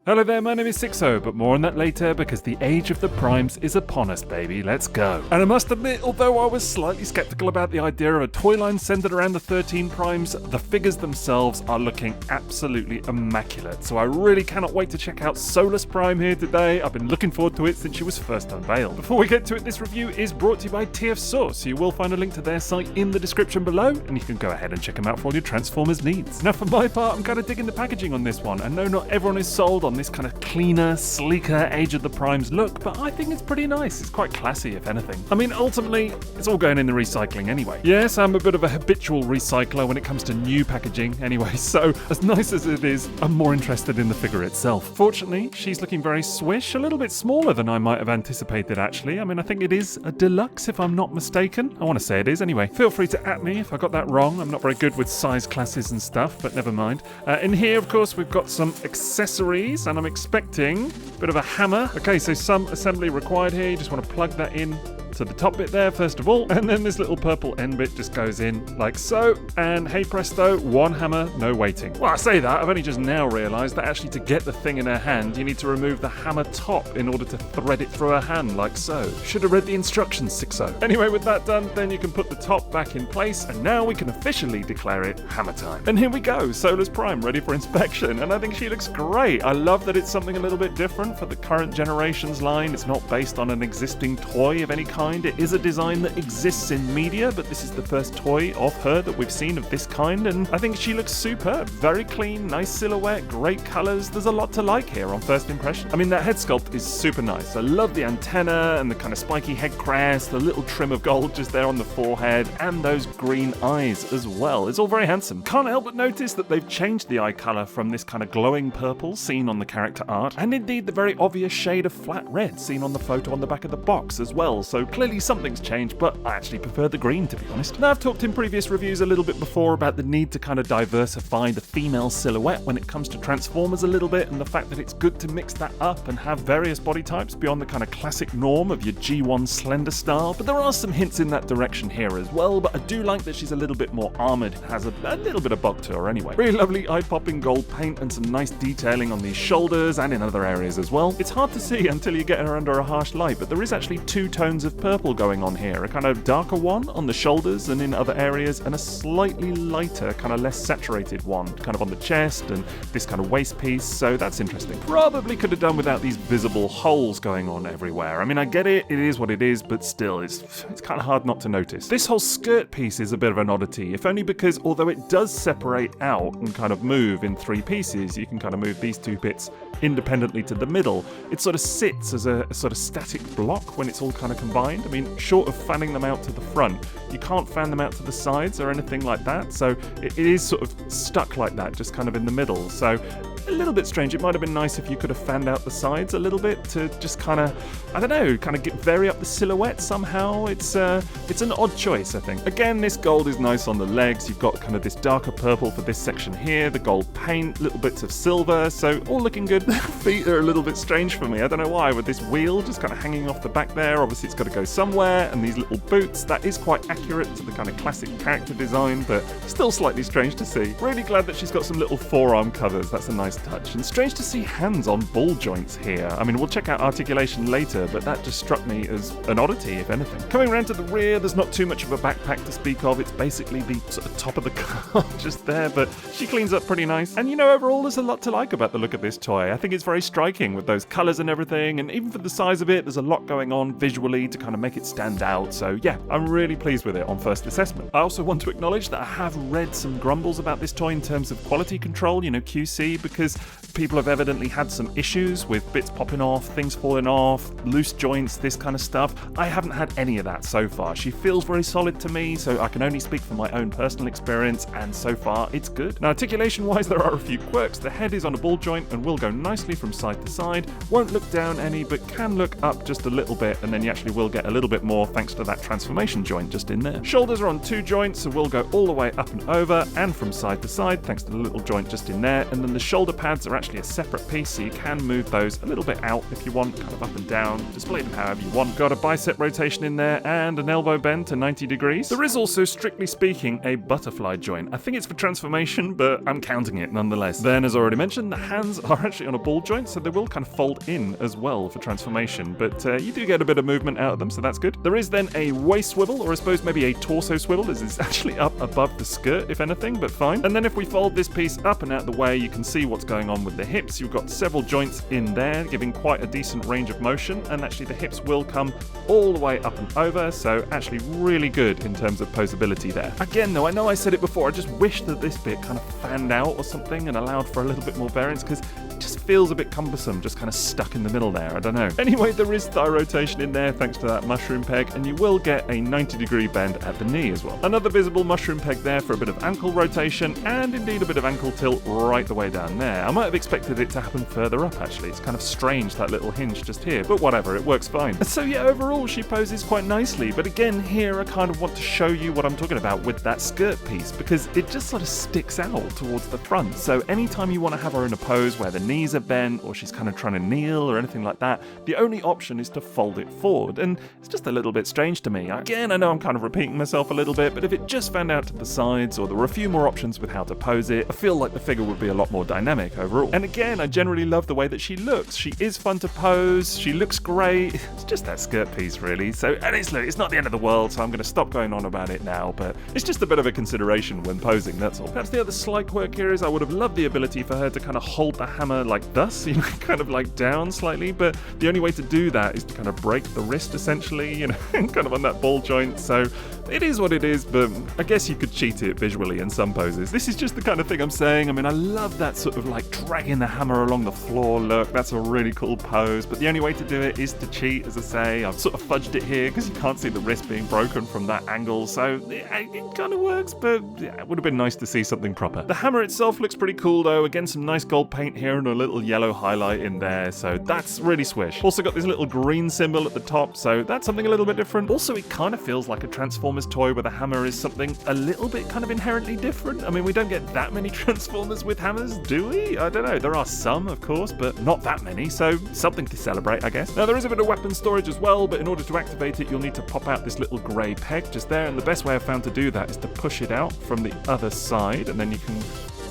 Hello there, my name is Sixo, but more on that later because the age of the primes is upon us, baby. Let's go. And I must admit, although I was slightly skeptical about the idea of a toy line centered around the 13 primes, the figures themselves are looking absolutely immaculate. So I really cannot wait to check out Solus Prime here today. I've been looking forward to it since she was first unveiled. Before we get to it, this review is brought to you by Tissot, so you will find a link to their site in the description below, and you can go ahead and check them out for all your Transformers needs. Now for my part, I'm kind of digging the packaging on this one. I know not everyone is sold on this kind of cleaner, sleeker Age of the Primes look, but I think it's pretty nice. It's quite classy, if anything. I mean, ultimately, it's all going in the recycling anyway. Yes, I'm a bit of a habitual recycler when it comes to new packaging anyway, so as nice as it is, I'm more interested in the figure itself. Fortunately, she's looking very swish, a little bit smaller than I might have anticipated, actually. I mean, I think it is a deluxe, if I'm not mistaken. I want to say it is anyway. Feel free to at me if I got that wrong. I'm not very good with size classes and stuff, but never mind. In here, of course, we've got some accessories, and I'm expecting a bit of a hammer. Okay, so some assembly required here. You just want to plug that in to the top bit there first of all, and then this little purple end bit just goes in like so, and hey presto, one hammer, no waiting. Well, I say that, I've only just now realised that actually to get the thing in her hand you need to remove the hammer top in order to thread it through her hand like so. Should have read the instructions, Sixo. Anyway, with that done, then you can put the top back in place, and now we can officially declare it hammer time. And here we go, Solus Prime ready for inspection, and I think she looks great. I love that it's something a little bit different for the current generation's line. It's not based on an existing toy of any kind. It is a design that exists in media, but this is the first toy of her that we've seen of this kind, and I think she looks superb. Very clean, nice silhouette, great colours. There's a lot to like here on first impression. I mean, that head sculpt is super nice. I love the antenna and the kind of spiky head crest, the little trim of gold just there on the forehead, and those green eyes as well. It's all very handsome. Can't help but notice that they've changed the eye colour from this kind of glowing purple seen on the character art, and indeed the very obvious shade of flat red seen on the photo on the back of the box as well. So clearly something's changed, but I actually prefer the green, to be honest. Now, I've talked in previous reviews a little bit before about the need to kind of diversify the female silhouette when it comes to Transformers a little bit, and the fact that it's good to mix that up and have various body types beyond the kind of classic norm of your G1 slender style. But there are some hints in that direction here as well, but I do like that she's a little bit more armoured, has a little bit of bulk to her anyway. Really lovely eye-popping gold paint and some nice detailing on these shoulders and in other areas as well. It's hard to see until you get her under a harsh light, but there is actually two tones of purple going on here, a kind of darker one on the shoulders and in other areas, and a slightly lighter, kind of less saturated one, kind of on the chest and this kind of waist piece, so that's interesting. Probably could have done without these visible holes going on everywhere. I mean, I get it is what it is, but still, it's kind of hard not to notice. This whole skirt piece is a bit of an oddity, if only because although it does separate out and kind of move in three pieces, you can kind of move these two bits independently to the middle, it sort of sits as a sort of static block when it's all kind of combined. I mean, short of fanning them out to the front, you can't fan them out to the sides or anything like that, so it is sort of stuck like that, just kind of in the middle. So a little bit strange. It might have been nice if you could have fanned out the sides a little bit to just kind of, I don't know, kind of vary up the silhouette somehow. It's an odd choice, I think. Again, this gold is nice on the legs. You've got kind of this darker purple for this section here, the gold paint, little bits of silver, so all looking good. The feet are a little bit strange for me. I don't know why, with this wheel just kind of hanging off the back there. Obviously, it's got to go somewhere, and these little boots, that is quite accurate to the kind of classic character design, but still slightly strange to see. Really glad that she's got some little forearm covers. That's a nice touch. And strange to see hands on ball joints here. I mean, we'll check out Articulation later, but that just struck me as an oddity, if anything. Coming around to the rear, there's not too much of a backpack to speak of. It's basically the sort of top of the car just there, but she cleans up pretty nice. And you know, overall, there's a lot to like about the look of this toy. I think it's very striking with those colours and everything, and even for the size of it, there's a lot going on visually to kind of make it stand out. So yeah, I'm really pleased with it on first assessment. I also want to acknowledge that I have read some grumbles about this toy in terms of quality control, you know, QC, because people have evidently had some issues with bits popping off, things falling off, loose joints, this kind of stuff. I haven't had any of that so far. She feels very solid to me, so I can only speak from my own personal experience, and so far it's good. Now, articulation-wise, there are a few quirks. The head is on a ball joint and will go nicely from side to side. Won't look down any, but can look up just a little bit, and then you actually will get a little bit more thanks to that transformation joint just in there. Shoulders are on two joints, so we'll go all the way up and over and from side to side thanks to the little joint just in there, and then the shoulder pads are actually a separate piece, so you can move those a little bit out if you want, kind of up and down, display them however you want. Got a bicep rotation in there and an elbow bend to 90 degrees. There is also, strictly speaking, a butterfly joint. I think it's for transformation, but I'm counting it nonetheless. Then, as already mentioned, the hands are actually on a ball joint, so they will kind of fold in as well for transformation, but you do get a bit of movement out of them, so that's good. There is then a waist swivel, or I suppose maybe a torso swivel, as it's actually up above the skirt, if anything, but fine. And then if we fold this piece up and out the way, you can see what's going on with the hips. You've got several joints in there, giving quite a decent range of motion, and actually the hips will come all the way up and over, so actually really good in terms of posability there. Again though, I know I said it before, I just wish that this bit kind of fanned out or something and allowed for a little bit more variance, because it just feels a bit cumbersome, just kind of stuck in the middle there, I don't know. Anyway, there is thigh rotation in there thanks to that mushroom peg, and you will get a 90-degree bend at the knee as well. Another visible mushroom peg there for a bit of ankle rotation, and indeed a bit of ankle tilt right the way down there. I might have expected it to happen further up actually, it's kind of strange that little hinge just here, but whatever, it works fine. So yeah, overall she poses quite nicely, but again here I kind of want to show you what I'm talking about with that skirt piece, because it just sort of sticks out towards the front. So anytime you want to have her in a pose where the knees are bent or she's kind of trying to kneel or anything like that, the only option is to fold it forward, and it's just a little bit strange to me. Again, I know I'm kind of repeating myself a little bit, but if it just fanned out to the sides or there were a few more options with how to pose it, I feel like the figure would be a lot more dynamic overall. And again, I generally love the way that she looks. She is fun to pose, she looks great. It's just that skirt piece really. So, and it's not the end of the world, so I'm going to stop going on about it now, but it's just a bit of a consideration when posing, that's all. Perhaps the other slight quirk here is I would have loved the ability for her to kind of hold the hammer like thus, you know, kind of like down slightly, but the only way to do that is to kind of break the wrist essentially, you know, kind of on that ball joint. So it is what it is, but I guess you could cheat it visually in some poses. This is just the kind of thing I'm saying. I mean, I love that sort of like dragging the hammer along the floor look. That's a really cool pose, but the only way to do it is to cheat, as I say. I've sort of fudged it here because you can't see the wrist being broken from that angle, so it kind of works, but yeah, it would have been nice to see something proper. The hammer itself looks pretty cool though. Again, some nice gold paint here and a little yellow highlight in there, so that's really swish. Also got this little green symbol at the top, so that's something a little bit different. Also, it kind of feels like a Transformers toy where the hammer is something a little bit kind of inherently different. I mean, we don't get that many Transformers with hammers, do we? I don't know. There are some, of course, but not that many, so something to celebrate, I guess. Now, there is a bit of weapon storage as well, but in order to activate it, you'll need to pop out this little grey peg just there, and the best way I've found to do that is to push it out from the other side, and then you can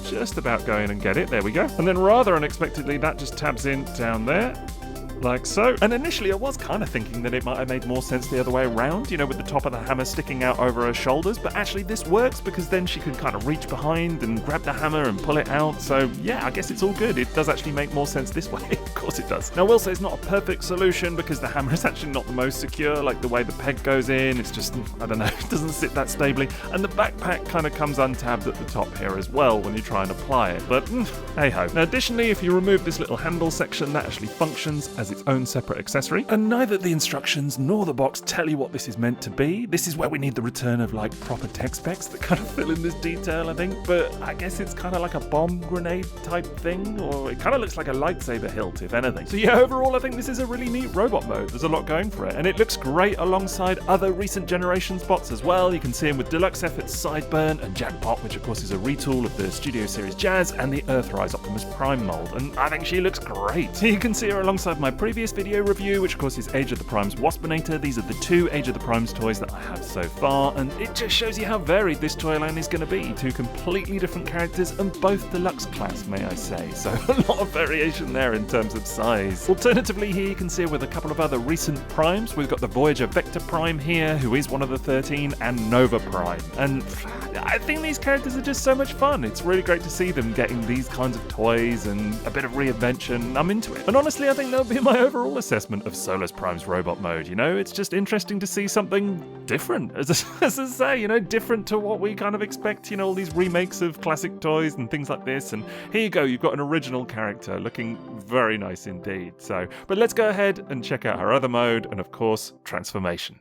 just about go in and get it. There we go. And then rather unexpectedly, that just tabs in down there, like so. And initially I was kind of thinking that it might have made more sense the other way around, you know, with the top of the hammer sticking out over her shoulders, but actually this works because then she can kind of reach behind and grab the hammer and pull it out. So yeah, I guess it's all good. It does actually make more sense this way. Of course it does. Now I will say it's not a perfect solution because the hammer is actually not the most secure, like the way the peg goes in, it's just, I don't know, it doesn't sit that stably, and the backpack kind of comes untabbed at the top here as well when you try and apply it, but hey ho. Now additionally, if you remove this little handle section, that actually functions as its own separate accessory, and neither the instructions nor the box tell you what this is meant to be. This is where we need the return of like proper tech specs that kind of fill in this detail, I think, but I guess it's kind of like a bomb grenade type thing, or it kind of looks like a lightsaber hilt if anything. So yeah, overall I think this is a really neat robot mode. There's a lot going for it, and it looks great alongside other recent generations bots as well. You can see him with Deluxe Effort's Sideburn and Jackpot, which of course is a retool of the Studio Series Jazz and the Earthrise Optimus Prime mold, and I think she looks great. You can see her alongside my previous video review, which of course is Age of the Primes Waspinator. These are the two Age of the Primes toys that I have so far, and it just shows you how varied this toy line is going to be. Two completely different characters and both deluxe class, may I say, so a lot of variation there in terms of size. Alternatively, here you can see with a couple of other recent Primes. We've got the Voyager Vector Prime here, who is one of the 13, and Nova Prime, and I think these characters are just so much fun. It's really great to see them getting these kinds of toys and a bit of reinvention. I'm into it. And honestly, I think that'll be my overall assessment of Solus Prime's robot mode. You know, it's just interesting to see something different, as I say, you know, different to what we kind of expect, you know, all these remakes of classic toys and things like this. And here you go, you've got an original character looking very nice indeed. So, but let's go ahead and check out her other mode, and of course, transformation.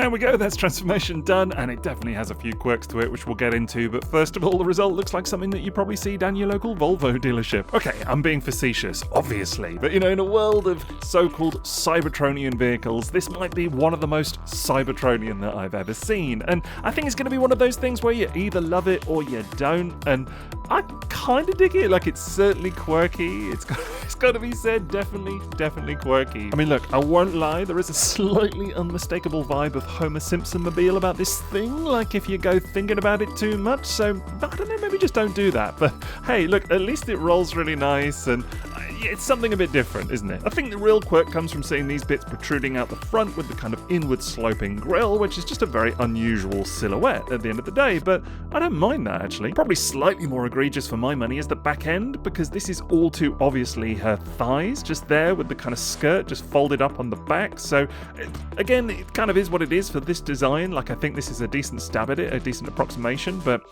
there we go, that's transformation done, and it definitely has a few quirks to it, which we'll get into, but first of all, the result looks like something that you probably see down your local Volvo dealership. Okay, I'm being facetious, obviously, but in a world of so-called Cybertronian vehicles, this might be one of the most Cybertronian that I've ever seen, and I think it's going to be one of those things where you either love it or you don't, and I kind of dig it. Like, it's certainly quirky, it's got to be said, definitely quirky. I mean, look, I won't lie, there is a slightly unmistakable vibe of Homer Simpson-mobile about this thing, like if you go thinking about it too much, so I don't know, maybe just don't do that, but hey, look, at least it rolls really nice, and it's something a bit different, isn't it? I think the real quirk comes from seeing these bits protruding out the front with the kind of inward sloping grille, which is just a very unusual silhouette at the end of the day, but I don't mind that actually. Probably slightly more egregious for my money is the back end, because this is all too obviously her thighs, just there with the kind of skirt just folded up on the back, so again, it kind of is what it is for this design. Like, I think this is a decent stab at it, a decent approximation, but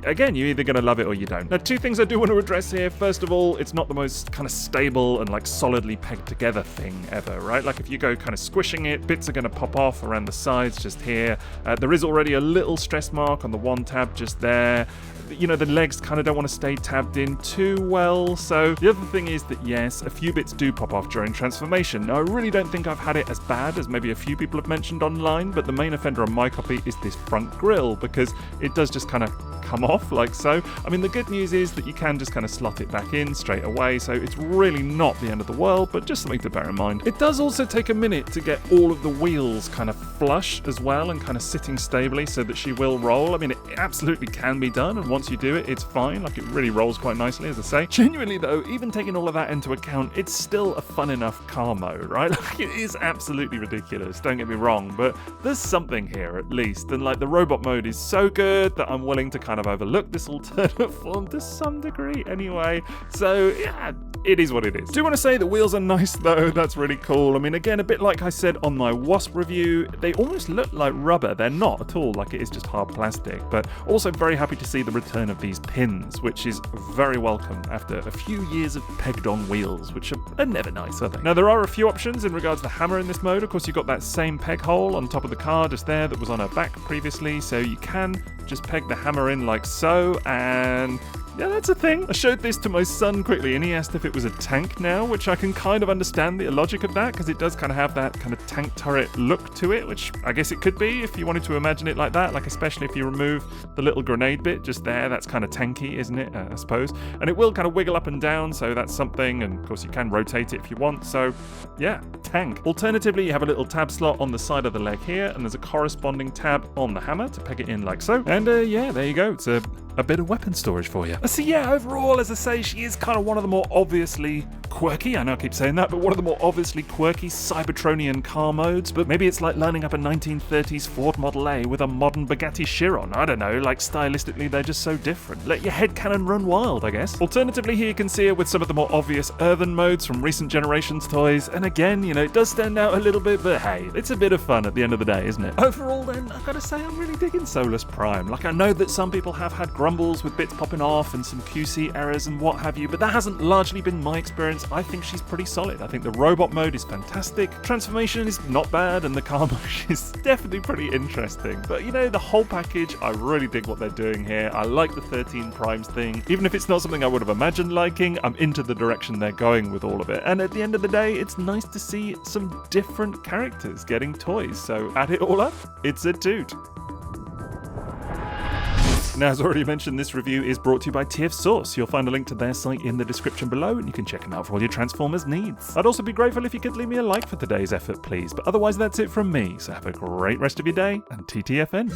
again, you're either going to love it or you don't. Now, two things I do want to address here. First of all, it's not the most kind of stable and like solidly pegged together thing ever, right? Like, if you go kind of squishing it, bits are going to pop off around the sides just here. There is already a little stress mark on the one tab just there. The legs kind of don't want to stay tabbed in too well. So the other thing is that yes, a few bits do pop off during transformation. Now, I really don't think I've had it as bad as maybe a few people have mentioned online, but the main offender on my copy is this front grille, because it does just kind of come off like so. I mean, the good news is that you can just kind of slot it back in straight away, so it's really not the end of the world, but just something to bear in mind. It does also take a minute to get all of the wheels kind of flush as well and kind of sitting stably so that she will roll. I mean, it absolutely can be done, and once you do it, it's fine. Like, it really rolls quite nicely, as I say. Genuinely though, even taking all of that into account, it's still a fun enough car mode, right? Like, it is absolutely ridiculous, don't get me wrong, but there's something here at least, and like, the robot mode is so good that I'm willing to kind of overlook this alternate form to some degree anyway. So yeah, it is what it is. Do want to say the wheels are nice though, that's really cool. I mean, again, a bit like I said on my Wasp review, they almost look like rubber. They're not at all, like it is just hard plastic, but also very happy to see the return of these pins, which is very welcome after a few years of pegged on wheels, which are never nice, are they? Now, there are a few options in regards to the hammer in this mode. Of course, you've got that same peg hole on top of the car just there that was on her back previously, so you can just peg the hammer in like so, and yeah, that's a thing. I showed this to my son quickly, and he asked if it was a tank now, which I can kind of understand the logic of that, because it does kind of have that kind of tank turret look to it, which I guess it could be if you wanted to imagine it like that, like especially if you remove the little grenade bit just there, that's kind of tanky, isn't it, I suppose? And it will kind of wiggle up and down, so that's something, and of course you can rotate it if you want, so yeah, tank. Alternatively, you have a little tab slot on the side of the leg here, and there's a corresponding tab on the hammer to peg it in like so, and yeah, there you go, it's a bit of weapon storage for you. So yeah, overall, as I say, she is kind of one of the more obviously quirky, I know I keep saying that, but one of the more obviously quirky Cybertronian car modes, but maybe it's like lining up a 1930s Ford Model A with a modern Bugatti Chiron. I don't know, like stylistically they're just so different. Let your headcanon run wild, I guess. Alternatively, here you can see her with some of the more obvious earthen modes from recent generations toys, and again, it does stand out a little bit, but hey, it's a bit of fun at the end of the day, isn't it? Overall then, I've got to say I'm really digging Solus Prime. Like, I know that some people have had grumbles with bits popping off and some QC errors and what have you, but that hasn't largely been my experience. I think she's pretty solid. I think the robot mode is fantastic, transformation is not bad, and the car mode is definitely pretty interesting. But the whole package, I really dig what they're doing here. I like the 13 Primes thing. Even if it's not something I would have imagined liking, I'm into the direction they're going with all of it. And at the end of the day, it's nice to see some different characters getting toys. So add it all up, it's a toot. Now, as already mentioned, this review is brought to you by Tissot. You'll find a link to their site in the description below, and you can check them out for all your Transformers needs. I'd also be grateful if you could leave me a like for today's effort, please. But otherwise, that's it from me. So have a great rest of your day, and TTFN.